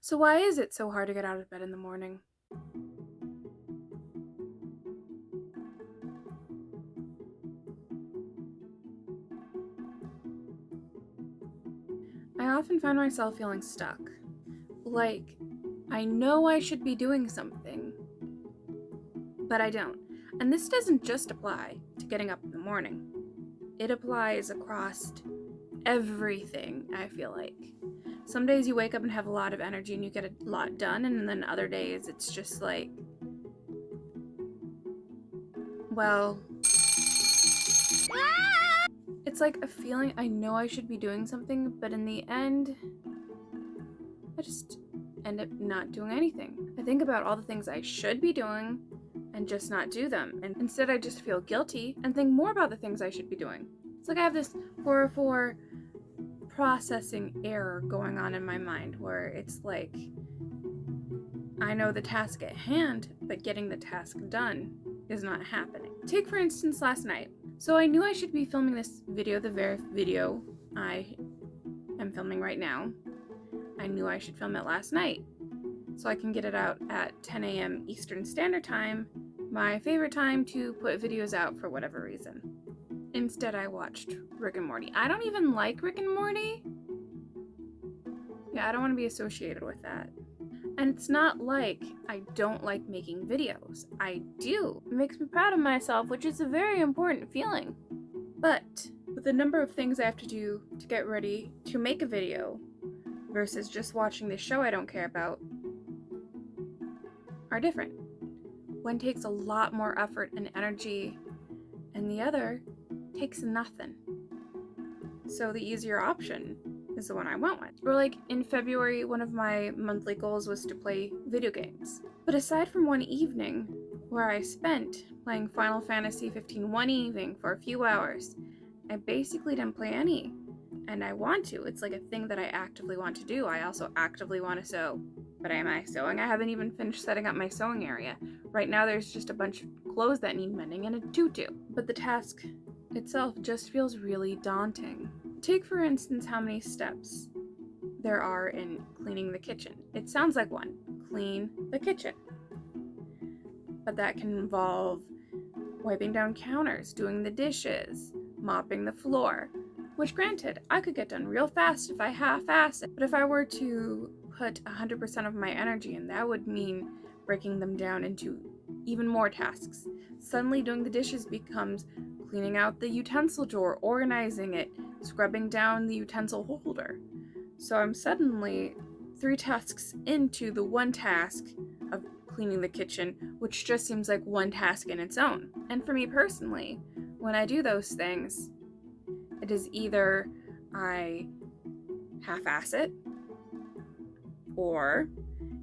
So why is it so hard to get out of bed in the morning? I often find myself feeling stuck. Like, I know I should be doing something, but I don't. And this doesn't just apply to getting up in the morning. It applies across everything, I feel like. Some days you wake up and have a lot of energy and you get a lot done, and then other days it's just like, well, it's like a feeling I know I should be doing something, but in the end, I just end up not doing anything. I think about all the things I should be doing and just not do them. And instead, I just feel guilty and think more about the things I should be doing. It's like I have this 404 processing error going on in my mind where it's like I know the task at hand, but getting the task done is not happening. Take, for instance, last night. So I knew I should be filming this video, the very video I am filming right now. I knew I should film it last night so I can get it out at 10 a.m. Eastern Standard Time, my favorite time to put videos out for whatever reason. Instead, I watched Rick and Morty. I don't even like Rick and Morty. Yeah, I don't want to be associated with that. And it's not like I don't like making videos. I do. It makes me proud of myself, which is a very important feeling. But with the number of things I have to do to get ready to make a video versus just watching this show I don't care about are different. One takes a lot more effort and energy, and the other takes nothing. So the easier option is the one I went with. Or like in February, one of my monthly goals was to play video games. But aside from one evening where I spent playing Final Fantasy 15 one evening for a few hours, I basically didn't play any. And I want to. It's like a thing that I actively want to do. I also actively want to sew. But am I sewing? I haven't even finished setting up my sewing area. Right now there's just a bunch of clothes that need mending and a tutu. But the task itself just feels really daunting. Take, for instance, how many steps there are in cleaning the kitchen. It sounds like one. Clean the kitchen. But that can involve wiping down counters, doing the dishes, mopping the floor. Which, granted, I could get done real fast if I half-ass it. But if I were to put 100% of my energy in, that would mean breaking them down into even more tasks. Suddenly doing the dishes becomes cleaning out the utensil drawer, organizing it, scrubbing down the utensil holder. So I'm suddenly 3 tasks into the one task of cleaning the kitchen, which just seems like one task in its own. And for me personally, when I do those things, it is either I half-ass it, or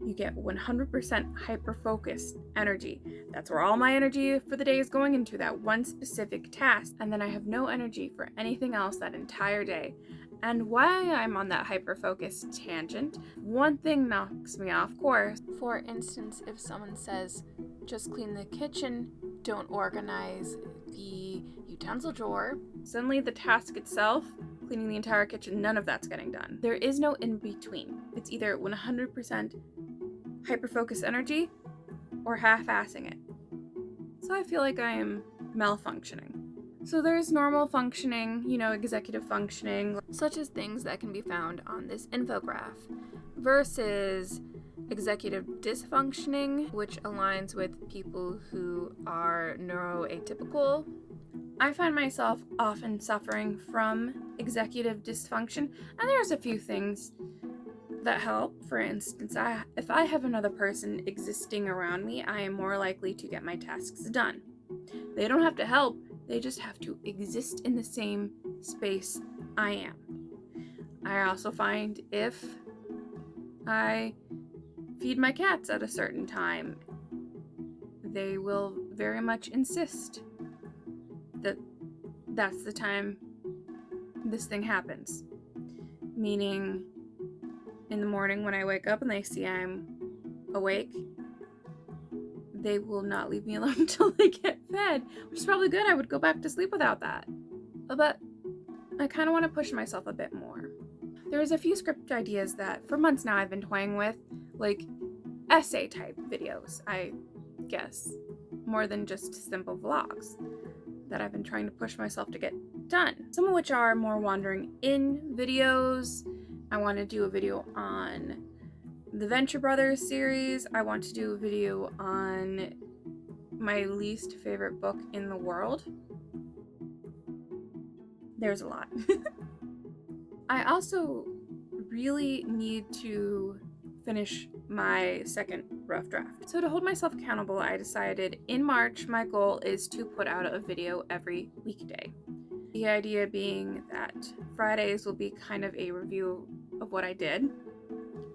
you get 100% hyper-focused energy. That's where all my energy for the day is going into that one specific task, and then I have no energy for anything else that entire day. And while I'm on that hyper-focused tangent, one thing knocks me off course. For instance, if someone says, just clean the kitchen, don't organize the utensil drawer, suddenly the task itself, cleaning the entire kitchen, none of that's getting done. There is no in-between. It's either 100% hyper-focused energy or half-assing it. So I feel like I am malfunctioning. So there's normal functioning, executive functioning, such as things that can be found on this infograph, versus executive dysfunctioning, which aligns with people who are neuroatypical. I find myself often suffering from executive dysfunction, and there's a few things that help. For instance, if I have another person existing around me, I am more likely to get my tasks done. They don't have to help, they just have to exist in the same space I am. I also find if I feed my cats at a certain time, they will very much insist that that's the time this thing happens. Meaning, in the morning when I wake up and they see I'm awake, they will not leave me alone until they get fed, which is probably good. I would go back to sleep without that. But I kind of want to push myself a bit more. There's a few script ideas that for months now I've been toying with, like essay type videos, I guess, more than just simple vlogs that I've been trying to push myself to get done. Some of which are more wandering in videos. I want to do a video on the Venture Brothers series. I want to do a video on my least favorite book in the world. There's a lot. I also really need to finish my second rough draft. So to hold myself accountable, I decided in March my goal is to put out a video every weekday. The idea being that Fridays will be kind of a review of what I did,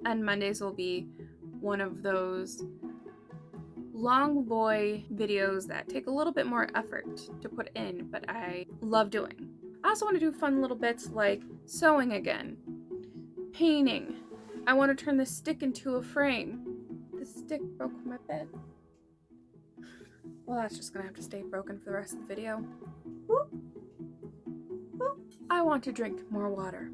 and Mondays will be one of those long boy videos that take a little bit more effort to put in, but I love doing. I also want to do fun little bits like sewing again, painting. I want to turn the stick into a frame. The stick broke my bed. Well, that's just gonna have to stay broken for the rest of the video. Whoop. Whoop. I want to drink more water.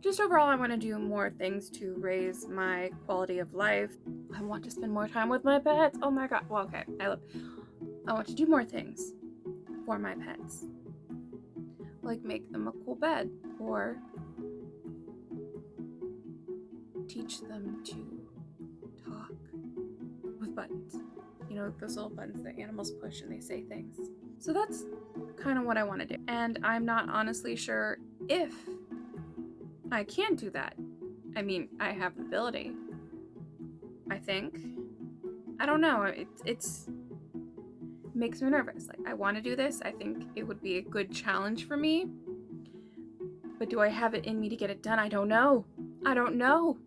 Just overall, I want to do more things to raise my quality of life. I want to spend more time with my pets. Oh my god. Well, okay. I want to do more things for my pets. Like make them a cool bed, or teach them to talk with buttons. You know, those little buttons that animals push and they say things. So that's kind of what I want to do. And I'm not honestly sure if I can do that. I mean, I have the ability, I think. I don't know. It's makes me nervous. Like, I want to do this. I think it would be a good challenge for me. But do I have it in me to get it done? I don't know. I don't know.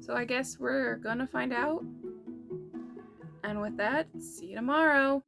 So I guess we're gonna find out. And with that, see you tomorrow.